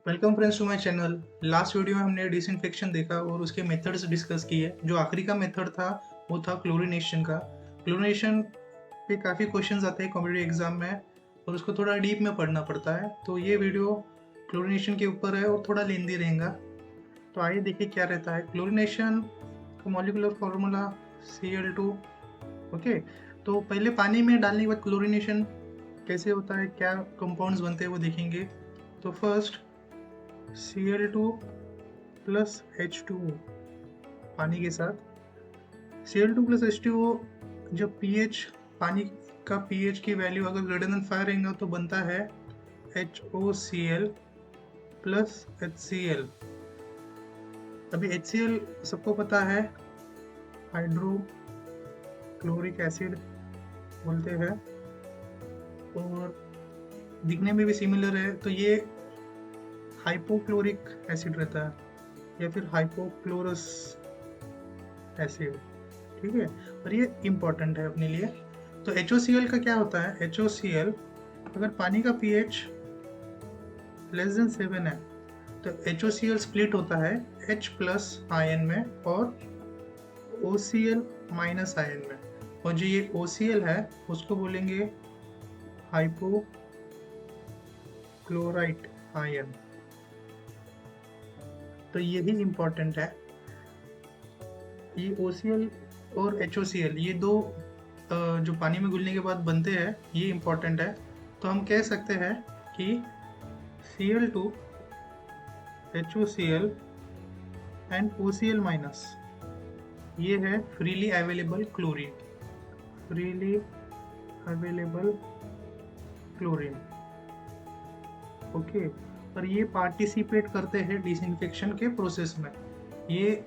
Welcome friends to my channel. Last video में हमने disinfection देखा और उसके मेथड्स डिस्कस किए। जो आखिरी का मेथड था वो था क्लोरीनेशन का। क्लोरीनेशन पे काफ़ी क्वेश्चंस आते हैं कॉम्पिटिटिव एग्जाम में और उसको थोड़ा डीप में पढ़ना पड़ता है, तो ये वीडियो क्लोरीनेशन के ऊपर है और थोड़ा लेंदी रहेगा। तो आइए देखिए क्या रहता है क्लोरीनेशन का मॉलिक्यूलर फार्मूला Cl2। ओके, तो पहले पानी में डालने के बाद क्लोरीनेशन कैसे होता है, क्या कंपाउंड्स बनते हैं वो देखेंगे। तो फर्स्ट Cl2 प्लस H2O पानी के साथ। Cl2 प्लस H2O जब pH पानी का pH की वैल्यू अगर ग्रेटर देन 5 रहेगा तो बनता है HOCl प्लस HCl। अभी HCl सबको पता है, हाइड्रोक्लोरिक एसिड बोलते हैं और दिखने में भी सिमिलर है, तो ये हाइपोक्लोरिक एसिड रहता है या फिर हाइपोक्लोरस एसिड। ठीक है, और ये इम्पॉर्टेंट है अपने लिए। तो HOCl का क्या होता है, HOCl अगर पानी का pH लेस देन 7 है तो HOCl स्प्लिट होता है H प्लस आयन में और OCl माइनस आयन में, और जो ये OCl है उसको बोलेंगे हाइपोक्लोराइट आयन। तो यही इम्पोर्टेंट है, ये OCl और HOCl ये दो जो पानी में घुलने के बाद बनते हैं, ये इम्पोर्टेंट है। तो हम कह सकते हैं कि Cl2 HOCl and OCl minus ये है freely available chlorine, freely available chlorine. Okay, और ये पार्टिसिपेट करते हैं डिसइंफेक्शन के प्रोसेस में। ये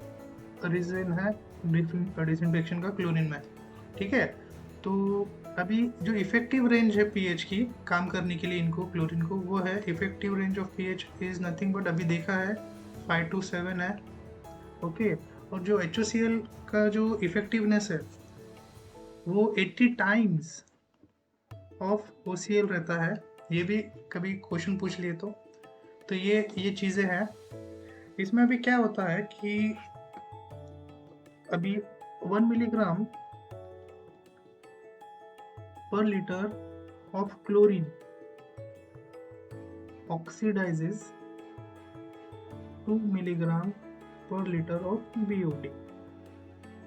रीजन है डिसइंफेक्शन का क्लोरीन में। ठीक है, तो अभी जो इफेक्टिव रेंज है पीएच की काम करने के लिए इनको क्लोरीन को, वो है effective range of pH is nothing but अभी देखा है 5 to 7 है। ओके, और जो HOCl का जो इफेक्टिवनेस है वो 80 टाइम्स ऑफ OCl रहता है। ये भी कभी क्वेश्चन पूछ लिए तो ये चीज़ें हैं। इसमें अभी क्या होता है कि अभी 1 milligram per liter of chlorine oxidizes 2 milligram per liter of BOD।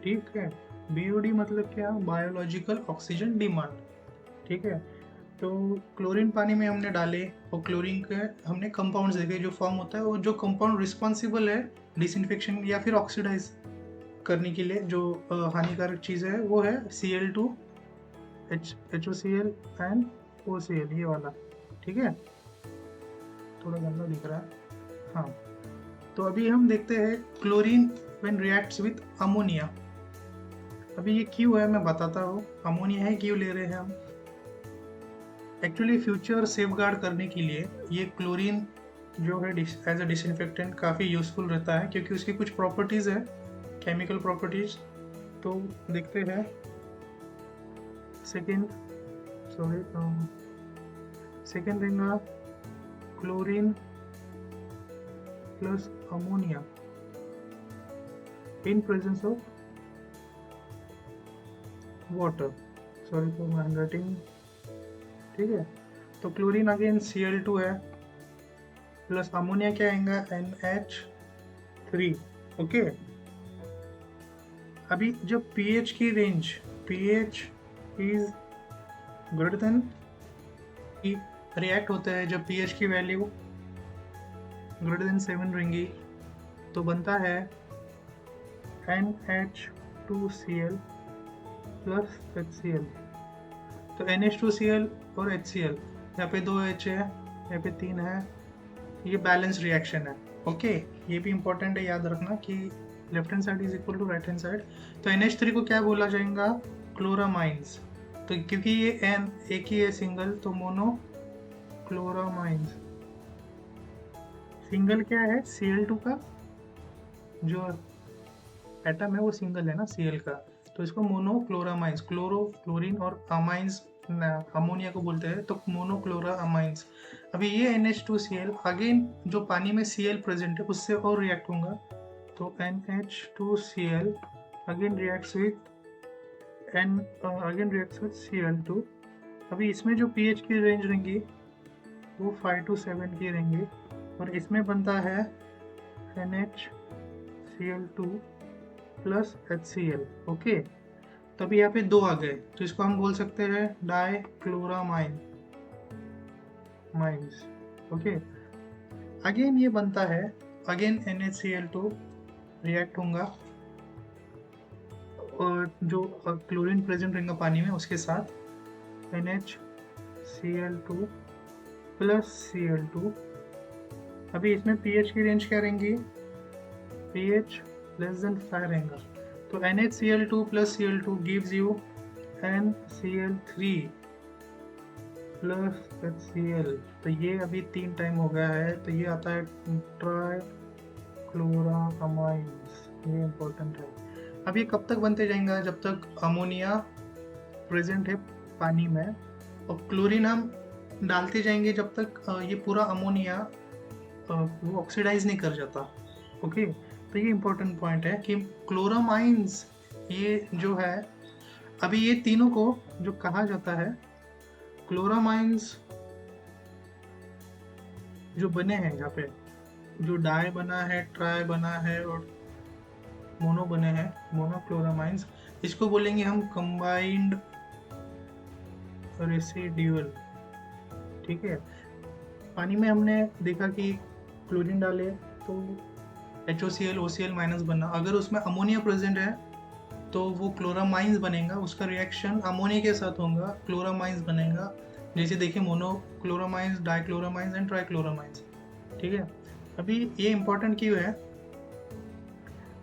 ठीक है, BOD मतलब क्या, बायोलॉजिकल ऑक्सीजन डिमांड। ठीक है, तो क्लोरीन पानी में हमने डाले और क्लोरीन के हमने कंपाउंड्स देखे जो फॉर्म होता है, और जो कंपाउंड रिस्पॉन्सिबल है डिसइंफेक्शन या फिर ऑक्सीडाइज करने के लिए जो हानिकारक चीज़ है वो है Cl2 HOCl एंड OCl, ये वाला। ठीक है, थोड़ा गंदा दिख रहा है। हाँ, तो अभी हम देखते हैं chlorine when reacts with ammonia. अभी ये क्यों है मैं बताता हूँ, अमोनिया है क्यों ले रहे हैं हम। एक्चुअली फ्यूचर सेफगार्ड करने के लिए ये क्लोरीन जो है एज अ डिसइंफेक्टेंट काफ़ी यूजफुल रहता है, क्योंकि उसकी कुछ प्रॉपर्टीज़ है, केमिकल प्रॉपर्टीज़। तो देखते हैं सेकेंड रहेगा chlorine plus ammonia in presence of water. Sorry for my handwriting. ठीक है, तो क्लोरीन अगेन Cl2 है प्लस अमोनिया क्या आएगा NH3। ओके, अभी जब pH की range, pH is greater than, react होता है जब pH की वैल्यू ग्रेटर देन 7 रहेंगी तो बनता है NH2Cl प्लस HCl। तो NH2Cl और HCl, यहाँ पे 2 H है, यहाँ पे 3 है, ये बैलेंस रिएक्शन है। ओके, ये भी इंपॉर्टेंट है, याद रखना कि left hand side is equal to right hand side. तो NH3 को क्या बोला जाएगा, क्लोरामाइंस। तो क्योंकि ये N एक ही है सिंगल, तो मोनो क्लोरामाइंस। सिंगल क्या है, Cl2 का जो एटम है वो सिंगल है ना Cl का, तो इसको मोनोक्लोरामाइंस, क्लोरो क्लोरीन और अमाइंस अमोनिया को बोलते हैं, तो मोनोक्लोरा अमाइंस। अभी ये NH2Cl अगेन जो पानी में Cl प्रेजेंट है उससे और रिएक्ट होगा, तो NH2Cl again reacts with Cl2। अभी इसमें जो pH की रेंज रहेंगी वो 5 to 7 की रहेंगी, और इसमें बनता है NaCl2 प्लस HCl। ओके, तभी यहाँ पे 2 आ गए, तो इसको हम बोल सकते हैं डाइक्लोरामाइंस। ओके, अगेन ये बनता है, अगेन NaCl2 रिएक्ट होगा और जो क्लोरीन प्रेजेंट रहेगा पानी में उसके साथ NaCl2 प्लस Cl2। अभी इसमें pH की रेंज क्या रहेंगी, pH लेस देन 5 रहेगा, तो NaCl2 plus Cl2 gives you NCl3 plus HCl। तो ये अभी 3 टाइम हो गया है, तो ये आता है ट्राइक्लोरामाइंस। ये इम्पोर्टेंट है। अब ये कब तक बनते जाएंगे, जब तक अमोनिया प्रेजेंट है पानी में, और क्लोरीन हम डालते जाएंगे जब तक ये पूरा अमोनिया वो ऑक्सीडाइज नहीं कर जाता। ओके, तो ये इम्पोर्टेंट पॉइंट है कि क्लोरामाइंस ये जो है, अभी ये तीनों को जो कहा जाता है क्लोरामाइंस जो बने हैं, यहाँ पे जो डाई बना है, ट्राई बना है और मोनो बने हैं, मोनोक्लोरामाइंस, इसको बोलेंगे हम कंबाइंड रेसिड्यूल। ठीक है, पानी में हमने देखा कि क्लोरीन डाले तो HOCl OCl माइनस बना, अगर उसमें अमोनिया प्रेजेंट है तो वो क्लोरामाइंस बनेगा, उसका रिएक्शन अमोनिया के साथ होगा, क्लोरामाइंस बनेगा। जैसे देखिए मोनोक्लोरामाइंस, डाइक्लोरामाइंस एंड ट्राइक्लोरामाइंस। ठीक है, अभी ये इंपॉर्टेंट क्यों है,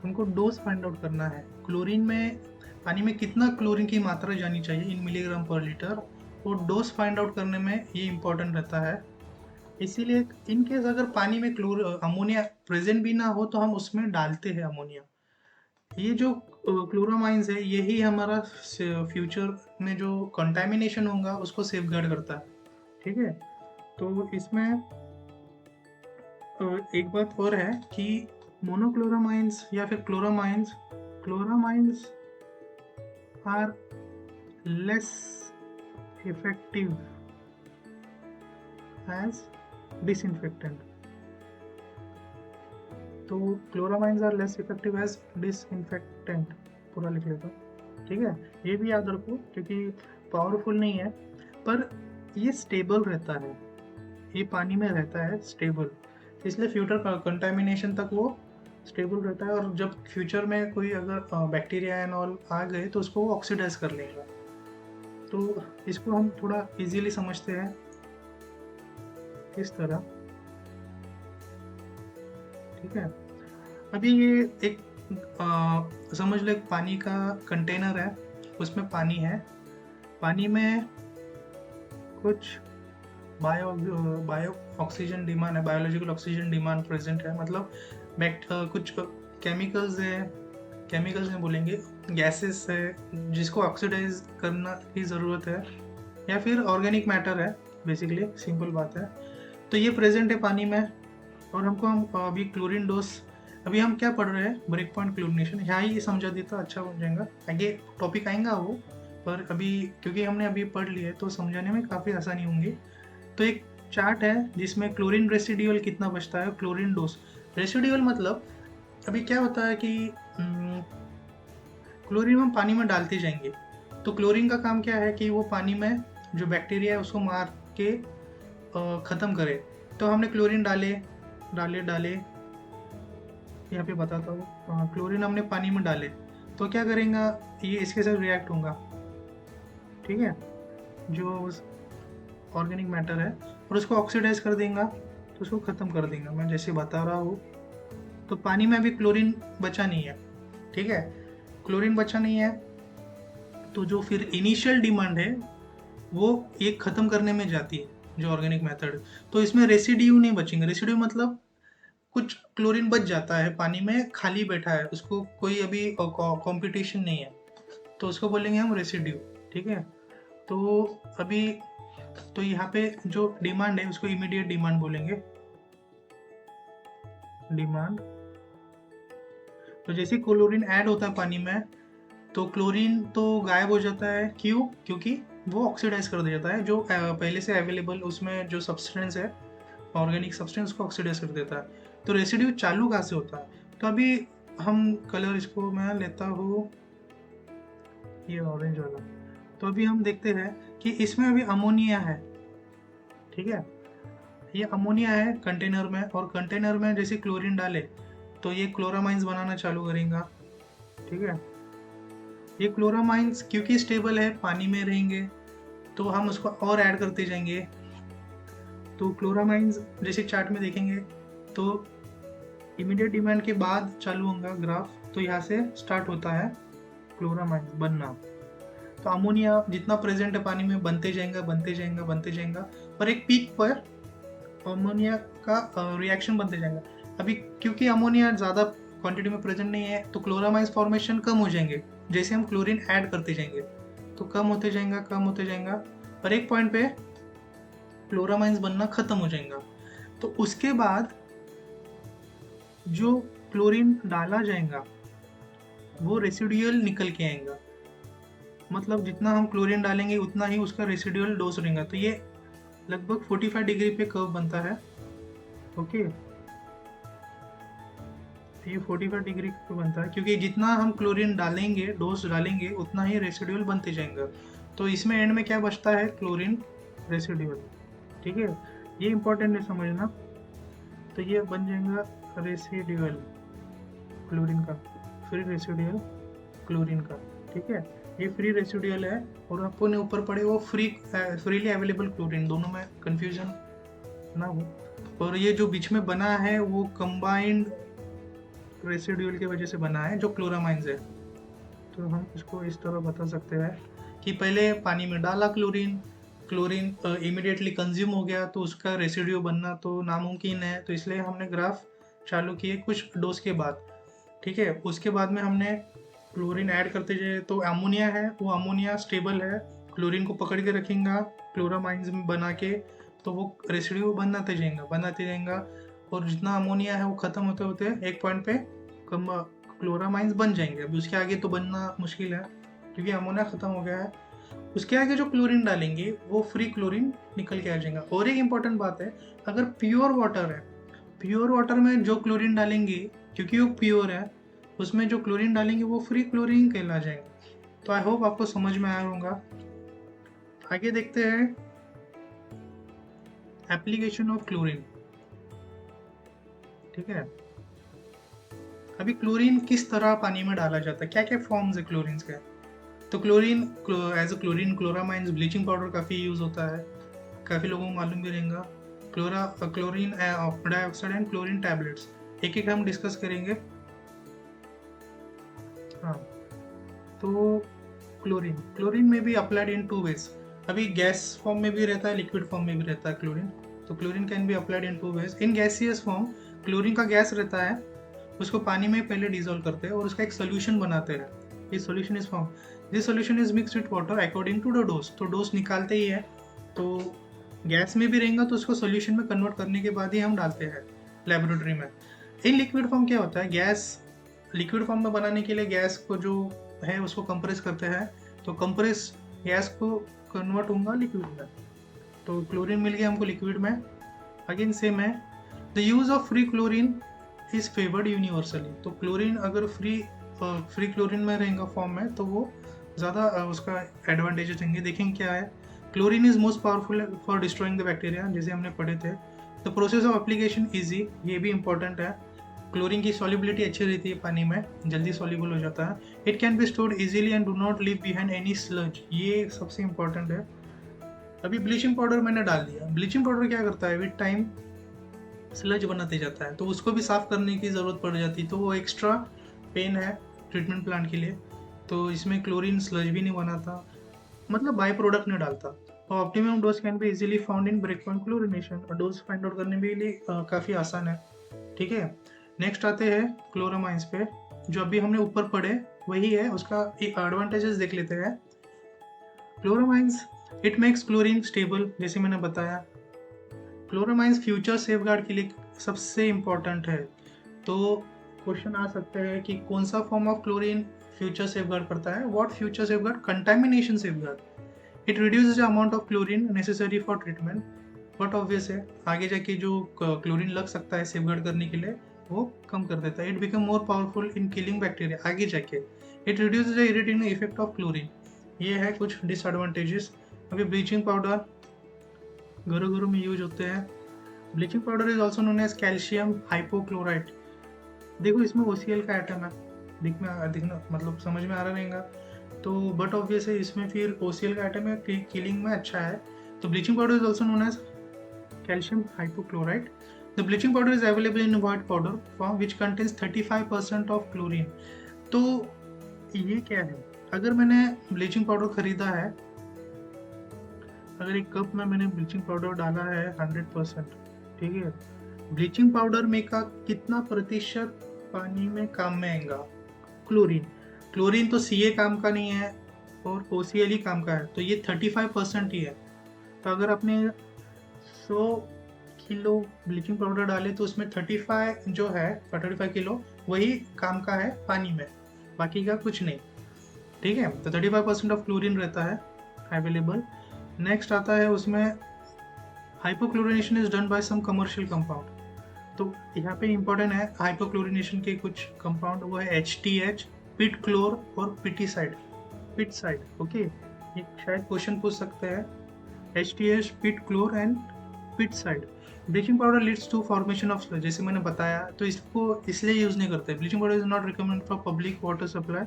हमको डोज फाइंड आउट करना है, क्लोरीन में पानी में कितना क्लोरीन की मात्रा जानी चाहिए इन मिलीग्राम पर लीटर, और डोज फाइंड आउट करने में ये इंपॉर्टेंट रहता है। इसीलिए इन केस अगर पानी में अमोनिया प्रेजेंट भी ना हो तो हम उसमें डालते हैं अमोनिया। ये जो क्लोरामाइंस है यही हमारा फ्यूचर में जो कंटामिनेशन होगा उसको सेफगार्ड करता है। ठीक है, तो इसमें एक बात और है कि मोनोक्लोरामाइंस या फिर chloramines are less effective as disinfectant. तो chloramines are less effective as disinfectant, पूरा लिख लेता हूँ। ठीक है, ये भी याद रखो क्योंकि पावरफुल नहीं है पर ये स्टेबल रहता है, ये पानी में रहता है स्टेबल, इसलिए फ्यूचर कंटामिनेशन तक वो स्टेबल रहता है, और जब फ्यूचर में कोई अगर बैक्टीरिया एंड ऑल आ गए तो उसको वो ऑक्सीडाइज कर लेगा। तो इसको हम थोड़ा इजीली समझते हैं इस तरह। ठीक है, अभी ये एक समझ लो एक पानी का कंटेनर है, उसमें पानी है, पानी में कुछ बायो ऑक्सीजन डिमांड है, बायोलॉजिकल ऑक्सीजन डिमांड प्रेजेंट है, मतलब कुछ केमिकल्स नहीं बोलेंगे, गैसेस है जिसको ऑक्सीडाइज करना की ज़रूरत है, या फिर ऑर्गेनिक मैटर है, बेसिकली सिंपल बात है। तो ये प्रेजेंट है पानी में, और हम अभी क्लोरीन डोज, अभी हम क्या पढ़ रहे हैं, ब्रेक पॉइंट क्लोरीनेशन, यहाँ ही समझा देता अच्छा हो जाएगा, आगे टॉपिक आएगा वो, पर अभी क्योंकि हमने अभी पढ़ लिया है तो समझाने में काफ़ी आसानी होंगी। तो एक चार्ट है जिसमें क्लोरीन रेसिड्यूल कितना बचता है, क्लोरीन डोज। रेसिड्यूल मतलब अभी क्या होता है कि क्लोरीन हम पानी में डालते जाएंगे, तो क्लोरीन का काम क्या है कि वो पानी में जो बैक्टीरिया है उसको मार के ख़त्म करे। तो हमने क्लोरीन डाले, यहाँ पे बताता हूँ, क्लोरीन हमने पानी में डाले तो क्या करेगा, ये इसके साथ रिएक्ट होगा। ठीक है, जो ऑर्गेनिक मैटर है, और उसको ऑक्सीडाइज कर देगा, तो उसको ख़त्म कर देगा, मैं जैसे बता रहा हूँ। तो पानी में अभी क्लोरीन बचा नहीं है। ठीक है, क्लोरीन बचा नहीं है, तो जो फिर इनिशियल डिमांड है वो ये ख़त्म करने में जाती है, जो ऑर्गेनिक मेथड। तो इसमें रेसिड्यू नहीं बचेंगे, रेसिड्यू मतलब कुछ क्लोरीन बच जाता है, पानी में खाली बैठा है, उसको कोई अभी कंपटीशन नहीं है, तो उसको बोलेंगे हम रेसिड्यू। ठीक है, तो अभी तो यहाँ पे जो डिमांड है उसको इमीडिएट डिमांड बोलेंगे, डिमांड। तो जैसे क्लोरीन ऐड होता है पानी में तो क्लोरीन तो गायब हो जाता है, क्यों? क्योंकि वो ऑक्सीडाइज कर दिया जाता है, जो पहले से अवेलेबल उसमें जो सब्सटेंस है, ऑर्गेनिक सब्सटेंस को ऑक्सीडाइज कर देता है। तो रेसिड्यू चालू कहाँ से होता है? तो अभी हम कलर इसको मैं लेता हूँ ये ऑरेंज वाला। तो अभी हम देखते हैं कि इसमें अभी अमोनिया है, ठीक है, ये अमोनिया है कंटेनर में, और कंटेनर में जैसे क्लोरीन डाले तो ये क्लोरामाइंस बनाना चालू करेगा, ठीक है। ये क्लोरामाइंस क्योंकि स्टेबल है, पानी में रहेंगे, तो हम उसको और ऐड करते जाएंगे। तो क्लोरामाइंस जैसे चार्ट में देखेंगे तो इमीडिएट डिमांड के बाद चालू होगा ग्राफ, तो यहाँ से स्टार्ट होता है क्लोरामाइंस बनना। तो अमोनिया जितना प्रेजेंट है पानी में बनते जाएगा बनते जाएगा बनते जाएगा, पर एक पीक पर अमोनिया का रिएक्शन बनते जाएगा। अभी क्योंकि अमोनिया ज़्यादा क्वांटिटी में प्रेजेंट नहीं है तो क्लोरामाइंस फॉर्मेशन कम हो जाएंगे, जैसे हम क्लोरीन ऐड करते जाएंगे तो कम होते जाएगा कम होते जाएगा, और एक पॉइंट पे क्लोरामाइंस बनना खत्म हो जाएगा। तो उसके बाद जो क्लोरीन डाला जाएगा वो रेसिडुअल निकल के आएगा, मतलब जितना हम क्लोरीन डालेंगे उतना ही उसका रेसिडुअल डोज रहेगा। तो ये लगभग 45 डिग्री पे कर्व बनता है, ओके। ये 45 डिग्री पे बनता है क्योंकि जितना हम क्लोरीन डालेंगे, डोज डालेंगे, उतना ही रेसिडुअल बनते जाएंगे। तो इसमें एंड में क्या बचता है? क्लोरीन रेसिडुअल, ठीक है। ये इंपॉर्टेंट है समझना। तो ये बन जाएगा रेसिडुअल क्लोरीन का, फ्री रेसिडुअल क्लोरीन का, ठीक है। ये फ्री रेसिडुअल है, और आपको ने ऊपर पड़े वो फ्रीली अवेलेबल क्लोरीन, दोनों में कंफ्यूजन ना हो। और ये जो बीच में बना है वो कंबाइंड रेसिडुअल की वजह से बना है, जो क्लोरामाइंस है। तो हम इसको इस तरह बता सकते हैं कि पहले पानी में डाला क्लोरीन, क्लोरीन इमीडिएटली कंज्यूम हो गया तो उसका रेसिड्यू बनना तो नामुमकिन है, तो इसलिए हमने ग्राफ चालू किए कुछ डोज के बाद, ठीक है। उसके बाद में हमने क्लोरीन ऐड करते जाए तो अमोनिया है, वो अमोनिया स्टेबल है, क्लोरीन को पकड़ के रखेगा क्लोरामाइंस में बना के, तो वो रेसिड्यू बनाते जाएगा, और जितना अमोनिया है वो ख़त्म होते होते एक पॉइंट पे कम क्लोरामाइंस बन जाएंगे। अभी उसके आगे तो बनना मुश्किल है क्योंकि अमोनिया ख़त्म हो गया है। उसके आगे जो क्लोरीन डालेंगे वो फ्री क्लोरीन निकल के आ जाएगा। और एक इम्पॉर्टेंट बात है, अगर प्योर वाटर है, प्योर वाटर में जो क्लोरीन डालेंगे क्योंकि वो प्योर है, उसमें जो क्लोरीन डालेंगे वो फ्री क्लोरीन कहला जाएगा। तो आई होप आपको समझ में आया होगा। आगे देखते हैं एप्लीकेशन ऑफ क्लोरीन, ठीक है। अभी क्लोरीन किस तरह पानी में डाला जाता है, क्या क्या फॉर्म्स है क्लोरीन के? तो chlorine as a chlorine chloramines bleaching powder काफ़ी यूज़ होता है, काफ़ी लोगों को मालूम भी रहेगा। Chlorine dioxide and chlorine tablets, एक एक हम डिस्कस करेंगे। हाँ, तो क्लोरीन में भी अप्लाइड इन 2 वेज। अभी गैस फॉर्म में भी रहता है, लिक्विड फॉर्म में भी रहता है क्लोरीन। तो chlorine can be applied in 2 ways. In gaseous form chlorine का गैस रहता है, उसको पानी में पहले डिजोल्व करते हैं और उसका एक सोल्यूशन बनाते हैं। ये solution is form, this solution is mixed with water according to the dose. तो डोज निकालते ही है, तो गैस में भी रहेगा तो उसको सोल्यूशन में कन्वर्ट करने के बाद ही हम डालते हैं लेबोरेटरी में। इन लिक्विड फॉर्म क्या होता है, गैस लिक्विड फॉर्म में बनाने के लिए गैस को जो है उसको कंप्रेस करते हैं, तो कंप्रेस गैस को कन्वर्ट होगा लिक्विड में। तो क्लोरीन मिल गया हमको लिक्विड में। अगेन सेम है, the use of free chlorine is favoured universally. तो क्लोरीन अगर फ्री क्लोरीन में रहेगा फॉर्म में तो वो ज़्यादा उसका एडवांटेजेस होंगे। देखेंगे क्या है, chlorine is most powerful for destroying the bacteria, जैसे हमने पढ़े थे। The process of application easy, ये भी इंपॉर्टेंट है। क्लोरीन की सॉल्युबिलिटी अच्छी रहती है पानी में, जल्दी सॉल्युबल हो जाता है। It can be stored easily and do not leave behind any sludge, ये सबसे इंपॉर्टेंट है। अभी ब्लीचिंग पाउडर मैंने डाल दिया, ब्लीचिंग पाउडर क्या करता है, विद टाइम स्लज बनाते जाता है, तो उसको भी साफ करने की ज़रूरत पड़ जाती है, तो वो एक्स्ट्रा पेन है ट्रीटमेंट प्लांट के लिए। तो इसमें क्लोरीन स्लज भी नहीं बनाता, मतलब बाय प्रोडक्ट नहीं डालता। और optimum dose can be easily found in break point chlorination, और डोज फाइंड आउट करने के लिए काफ़ी आसान है, ठीक है। नेक्स्ट आते हैं क्लोरामाइंस पे, जो अभी हमने ऊपर पढ़े वही है, उसका एक एडवांटेजेस देख लेते हैं। Chloramines it makes chlorine stable, जैसे मैंने बताया। क्लोरामाइंस फ्यूचर सेफगार्ड के लिए सबसे इम्पोर्टेंट है। तो क्वेश्चन आ सकते हैं कि कौन सा form of chlorine future safeguard करता है? What future safeguard? Contamination safeguard. It reduces the amount of chlorine necessary for treatment. But obvious है, आगे जाके जो क्लोरीन लग सकता है सेफगार्ड करने के लिए, वो कम कर देता है। It become more powerful in killing bacteria आगे जाके। It reduces the irritating effect of chlorine. ये है कुछ डिसएडवांटेजेस। अभी ब्लीचिंग पाउडर घरों घरों में यूज होते हैं। Bleaching powder is also known as calcium hypochlorite. देखो इसमें OCl का एटम है, दिखना मतलब समझ में आ रहा रहेगा। तो बट ऑब्वियस है इसमें फिर OCl का एटम है, किलिंग में अच्छा है। तो bleaching powder is also known as calcium hypochlorite. The bleaching powder is available in white powder form which contains 35% of chlorine. तो ये क्या है? अगर मैंने ब्लीचिंग पाउडर खरीदा है, अगर एक कप में मैंने ब्लीचिंग पाउडर डाला है 100%, ठीक है, ब्लीचिंग पाउडर में का कितना प्रतिशत पानी में काम में आएगा? क्लोरीन। क्लोरीन तो CA काम का नहीं है और OCl ही काम का है, तो ये 35% ही है। तो अगर आपने 100 किलो ब्लीचिंग पाउडर डाले तो उसमें 35 जो है 35 किलो वही काम का है पानी में, बाकी का कुछ नहीं, ठीक है। तो 35% ऑफ क्लोरीन रहता है अवेलेबल। नेक्स्ट आता है उसमें hypochlorination is done by some commercial compound. तो यहाँ पे इंपॉर्टेंट है हाइपोक्लोरिनेशन के कुछ कंपाउंड, वो है HTH, पिट क्लोर और पिटीसाइड, पिट साइड। ओके, ये शायद क्वेश्चन पूछ सकते हैं। HTH, pit chlor and pit side. Bleaching powder leads to formation of sludge, जैसे मैंने बताया। तो इसको इसलिए यूज नहीं करते। Bleaching powder is not recommend for public water supply,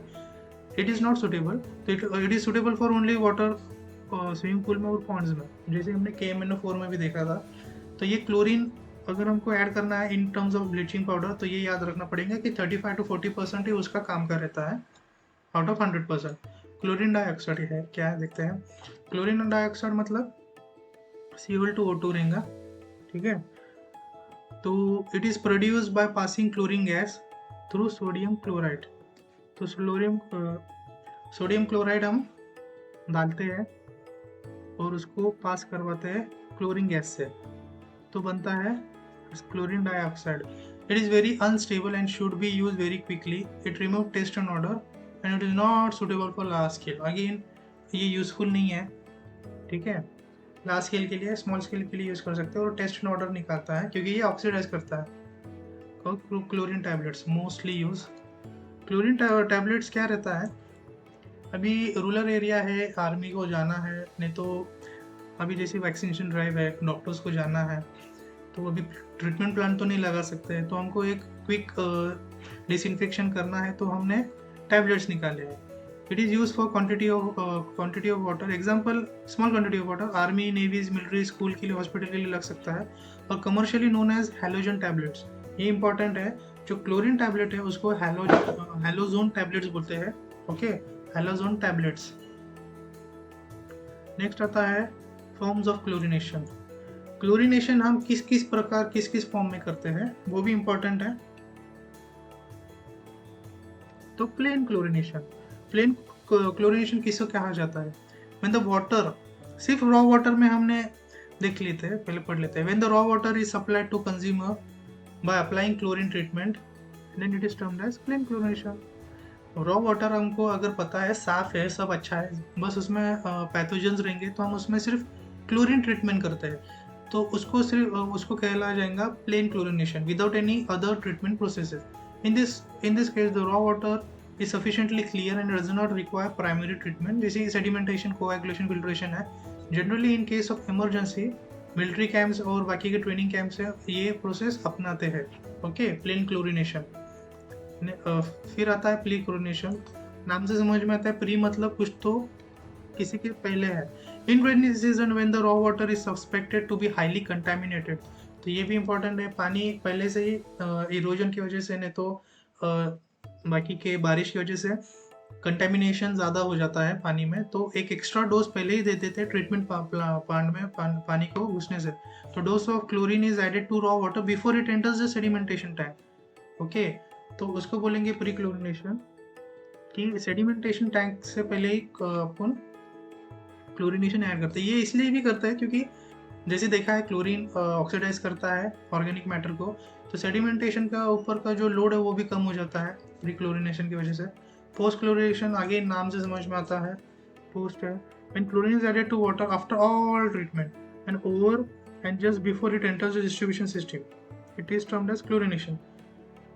it is not suitable. तो it is suitable for only water swimming pool में और पॉन्ड्स में, जैसे हमने KMNO4 में भी देखा था। तो ये क्लोरीन अगर हमको ऐड करना है in terms of bleaching powder, तो ये याद रखना पड़ेगा कि 35 to 40% ही उसका काम का रहता है आउट ऑफ 100%। क्लोरीन डाइऑक्साइड है क्या है, देखते हैं। क्लोरीन डाइऑक्साइड मतलब Cl2O2 रहेगा, ठीक है। तो it is produce by passing chlorine gas through sodium chloride. तो सोडियम क्लोराइड हम डालते हैं और उसको पास करवाते हैं क्लोरीन गैस से, तो बनता है chlorine dioxide. It is very unstable and should be use very quickly. It remove taste and odour and it is not suitable for large scale. Again ये यूजफुल नहीं है, ठीक है। लार्ज स्केल के लिए, स्मॉल स्केल के लिए use कर सकते हैं। और टेस्ट एंड ऑर्डर निकालता है क्योंकि ये ऑक्सीडाइज करता है। और chlorine tablets mostly use. Chlorine tablets क्या रहता है, अभी रूरल एरिया है, आर्मी को जाना है, नहीं तो अभी जैसे वैक्सीनेशन ड्राइव है, डॉक्टर्स को जाना है, तो अभी ट्रीटमेंट प्लान तो नहीं लगा सकते, तो हमको एक क्विक डिसइंफेक्शन करना है, तो हमने टैबलेट्स निकाले हैं। It is use for quantity of water, example small quantity of water, army, navies, military, school के लिए, हॉस्पिटल के लिए लग सकता है। और commercially known as halogen tablets. ये इंपॉर्टेंट है, जो क्लोरीन टैबलेट है उसको हैलोजोन टैबलेट्स बोलते हैं। Okay, हैलोजोन tablets. नेक्स्ट आता है फॉर्म्स ऑफ क्लोरीनेशन। क्लोरीनेशन हम किस किस प्रकार किस किस फॉर्म में करते हैं वो भी इंपॉर्टेंट है। तो प्लेन क्लोरीनेशन, प्लेन क्लोरीनेशन किसको कहा जाता है? व्हेन द वाटर, सिर्फ रॉ वाटर में हमने देख लेते हैं, पहले पढ़ लेते हैं। When the raw water is supplied to consumer by applying chlorine treatment then it is termed as plain chlorination. Raw water हमको अगर पता है साफ है, सब अच्छा है, बस उसमें पैथोजेंस रहेंगे, तो हम उसमें सिर्फ क्लोरीन ट्रीटमेंट करते हैं, तो उसको कहला जाएगा plain chlorination without any other treatment processes. In this case the raw water is sufficiently clear and does not require primary treatment, जैसे sedimentation, coagulation, filtration है। Generally in case of emergency, military camps और बाकी के training camps है, ये process अपनाते हैं। Okay, plain chlorination। फिर आता है प्री क्लोरीनेशन। नाम से समझ में आता है, प्री मतलब कुछ तो किसी के पहले है। In rainy season when the raw water is suspected to be highly contaminated, तो ये भी इंपॉर्टेंट है। पानी पहले से ही इरोजन की वजह से, नहीं तो बाकी के बारिश की वजह से कंटेमिनेशन ज़्यादा हो जाता है पानी में, तो एक एक्स्ट्रा डोज पहले ही दे देते हैं ट्रीटमेंट प्लांट में पानी को घुसने से। तो dose of chlorine is added to raw water before it enters the sedimentation tank. Okay, तो उसको बोलेंगे प्री क्लोरीनेशन, कि सेडिमेंटेशन टैंक से पहले ही अपन क्लोरीनेशन ऐड करते हैं। ये इसलिए भी करता है क्योंकि जैसे देखा है क्लोरीन ऑक्सीडाइज करता है ऑर्गेनिक मैटर को, तो सेडिमेंटेशन का ऊपर का जो लोड है वो भी कम हो जाता है रिक्लोरिनेशन की वजह से। पोस्ट क्लोरिनेशन आगे नाम से समझ में आता है, पोस्ट है when chlorine is added to water after all treatment and over and just before it enters the distribution system, it is termed as chlorination.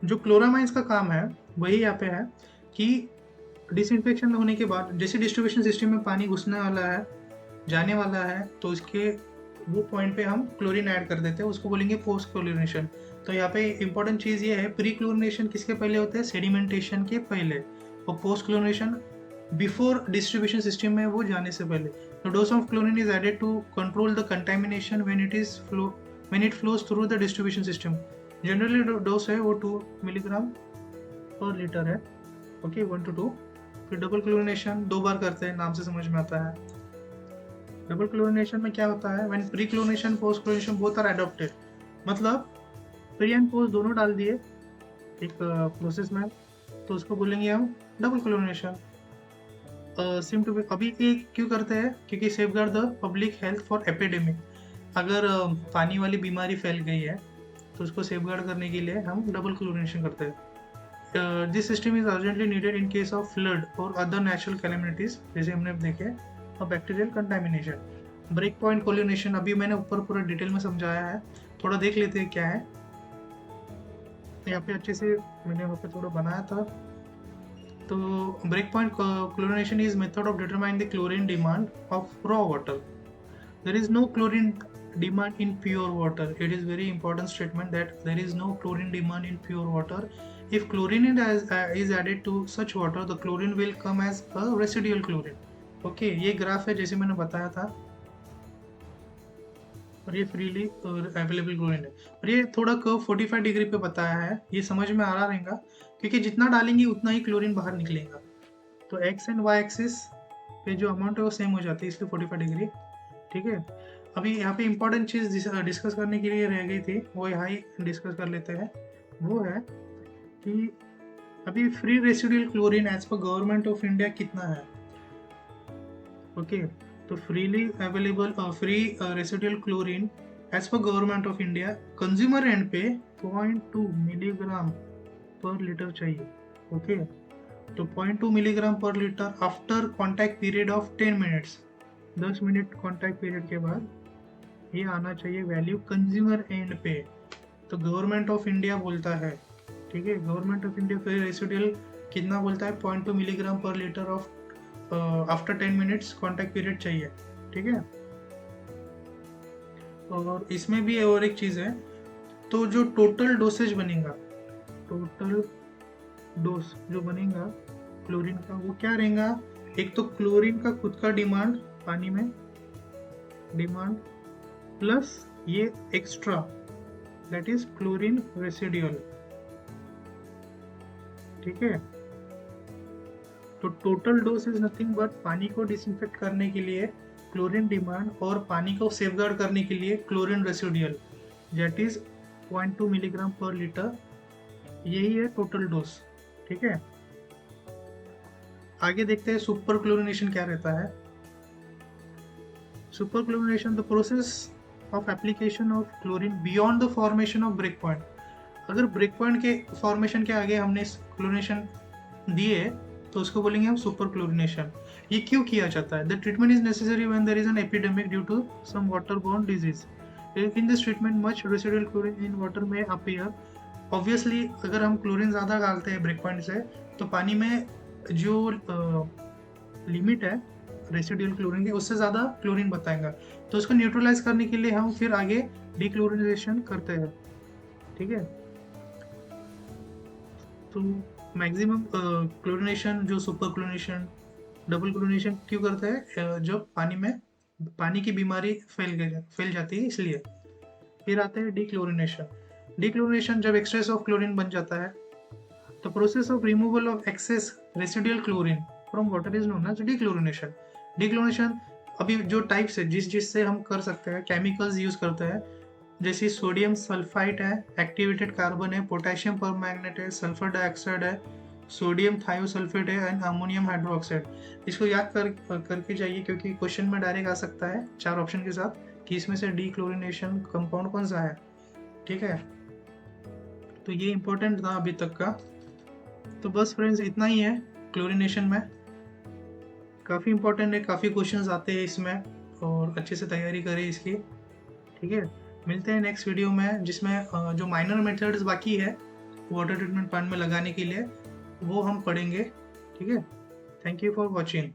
जो क्लोरामाइंस का काम है वही यहाँ पे है कि डिसइंफेक्शन होने के बाद जैसे डिस्ट्रीब्यूशन सिस्टम में पानी घुसने वाला है, जाने वाला है, तो इसके वो पॉइंट पे हम क्लोरीन ऐड कर देते हैं, उसको बोलेंगे पोस्ट क्लोरिनेशन। तो यहाँ पे इंपॉर्टेंट चीज़ ये है, प्री क्लोरिनेशन किसके पहले होता है? सेडिमेंटेशन के पहले, और post chlorination before distribution system में वो जाने से पहले। तो dose of chlorine is added to control the contamination when it flows through the distribution system. Generally dose है वो 2 मिलीग्राम पर लीटर है, ओके, 1 to 2। फिर डबल क्लोरिनेशन 2 बार करते हैं, नाम से समझ में आता है। डबल क्लोरिनेशन में क्या होता है? When pre chlorination post chlorination both are adopted, मतलब प्री एंड पोस्ट दोनों डाल दिए एक प्रोसेस में, तो उसको बोलेंगे हम double chlorination. Seem to be अभी ये क्यों करते हैं? क्योंकि safeguard the public health for epidemic. अगर पानी वाली बीमारी फैल गई है तो उसको सेफगार्ड करने के लिए हम डबल क्लोरिनेशन करते हैं। This system is urgently needed in case of flood और अदर नेचुरल कैलेमिटीज, जैसे हमने देखे, और bacterial contamination. Break point chlorination अभी मैंने ऊपर पूरा डिटेल में समझाया है, थोड़ा देख लेते हैं क्या है। यहाँ पे अच्छे से मैंने वहाँ पे थोड़ा बनाया था। तो break point chlorination is method of determine the chlorine demand of raw water. There is no chlorine demand in pure water. It is very important statement that there is no chlorine demand in pure water. If chlorine is added to such water, the chlorine will come as a residual chlorine. Okay, ये graph है जैसे मैंने बताया था, और ये freely available chlorine है। और ये थोड़ा कर्व 45 डिग्री पे बताया है, ये समझ में आ रहा रहेगा क्योंकि जितना डालेंगे उतना ही क्लोरीन बाहर निकलेगा। तो एक्स एंड वाई एक्सिस पे जो अमाउंट है वो सेम हो जाती है, इसलिए 45 डिग्री। ठीक है, अभी यहाँ पे इंपॉर्टेंट चीज़ डिस्कस करने के लिए रह गई थी, वो यहाँ ही डिस्कस कर लेते हैं। वो है कि अभी free residual chlorine as per government of India कितना है? ओके, तो freely available free residual chlorine as per government of India consumer end पे 0.2 मिलीग्राम पर लीटर चाहिए। ओके, तो 0.2 मिलीग्राम पर litre after contact period of 10 minutes. 10 minute contact period के बाद ये आना चाहिए वैल्यू कंज्यूमर एंड पे। तो गवर्नमेंट ऑफ इंडिया बोलता है, ठीक है, गवर्नमेंट ऑफ इंडिया फिर रेसिडुअल कितना बोलता है? 0.2 मिलीग्राम पर litre of after 10 minutes contact period चाहिए। ठीक है, और इसमें भी और एक चीज़ है, तो जो टोटल डोसेज बनेगा, टोटल डोज जो बनेगा क्लोरीन का, वो क्या रहेगा? एक तो क्लोरीन का खुद का डिमांड पानी में, डिमांड प्लस ये extra, that is chlorine residual. ठीक है, तो total dose is nothing but पानी को डिसइंफेक्ट करने के लिए क्लोरीन डिमांड और पानी को सेफगार्ड करने के लिए chlorine residual, that is 0.2 milligram पर लीटर। यही है टोटल डोज। ठीक है, आगे देखते हैं सुपर क्लोरिनेशन क्या रहता है। Super chlorination the process of application of chlorine beyond the formation of break point. अगर ब्रेक पॉइंट के फॉर्मेशन के आगे हमने क्लोरिनेशन दिए तो उसको बोलेंगे हम सुपर क्लोरिनेशन। ये क्यों किया जाता है? The treatment is necessary when there is an epidemic due to some waterborne disease. In this treatment much residual chlorine in water में अपीयर। ऑब्वियसली अगर हम क्लोरीन ज़्यादा डालते हैं ब्रेक पॉइंट से, तो पानी में जो लिमिट है रेसिडुअल क्लोरीन की उससे ज़्यादा क्लोरीन बताएगा, तो उसको न्यूट्रलाइज करने के लिए हम फिर आगे डीक्लोरिनेशन करते हैं। ठीक है, तो मैक्सिमम क्लोरिनेशन जो सुपर क्लोरिनेशन, डबल क्लोरिनेशन क्यों करते हैं? जब पानी में पानी की बीमारी फैल जाती है, इसलिए। फिर आते हैं डीक्लोरिनेशन। डीक्लोरिनेशन जब एक्सेस ऑफ क्लोरीन बन जाता है, तो process of removal of excess residual chlorine from water is known as dechlorination. Dechlorination अभी जो टाइप्स है जिससे हम कर सकते हैं, केमिकल्स यूज करते हैं, जैसे सोडियम सल्फाइड है, एक्टिवेटेड कार्बन है, पोटेशियम परमैंगनेट है, सल्फर डाइऑक्साइड है, सोडियम थायोसल्फेट है एंड अमोनियम हाइड्रोक्साइड। इसको याद करके जाइए क्योंकि क्वेश्चन में डायरेक्ट आ सकता है 4 ऑप्शन के साथ कि इसमें से डीक्लोरिनेशन कंपाउंड कौन सा है। ठीक है, तो ये इंपॉर्टेंट था अभी तक का। तो बस फ्रेंड्स इतना ही है क्लोरिनेशन में, काफ़ी इंपॉर्टेंट है, काफ़ी क्वेश्चंस आते हैं इसमें और अच्छे से तैयारी करें इसकी। ठीक है, मिलते हैं नेक्स्ट वीडियो में जिसमें जो माइनर मेथड्स बाकी है वाटर ट्रीटमेंट प्लांट में लगाने के लिए वो हम पढ़ेंगे। ठीक है, थैंक यू फॉर वॉचिंग।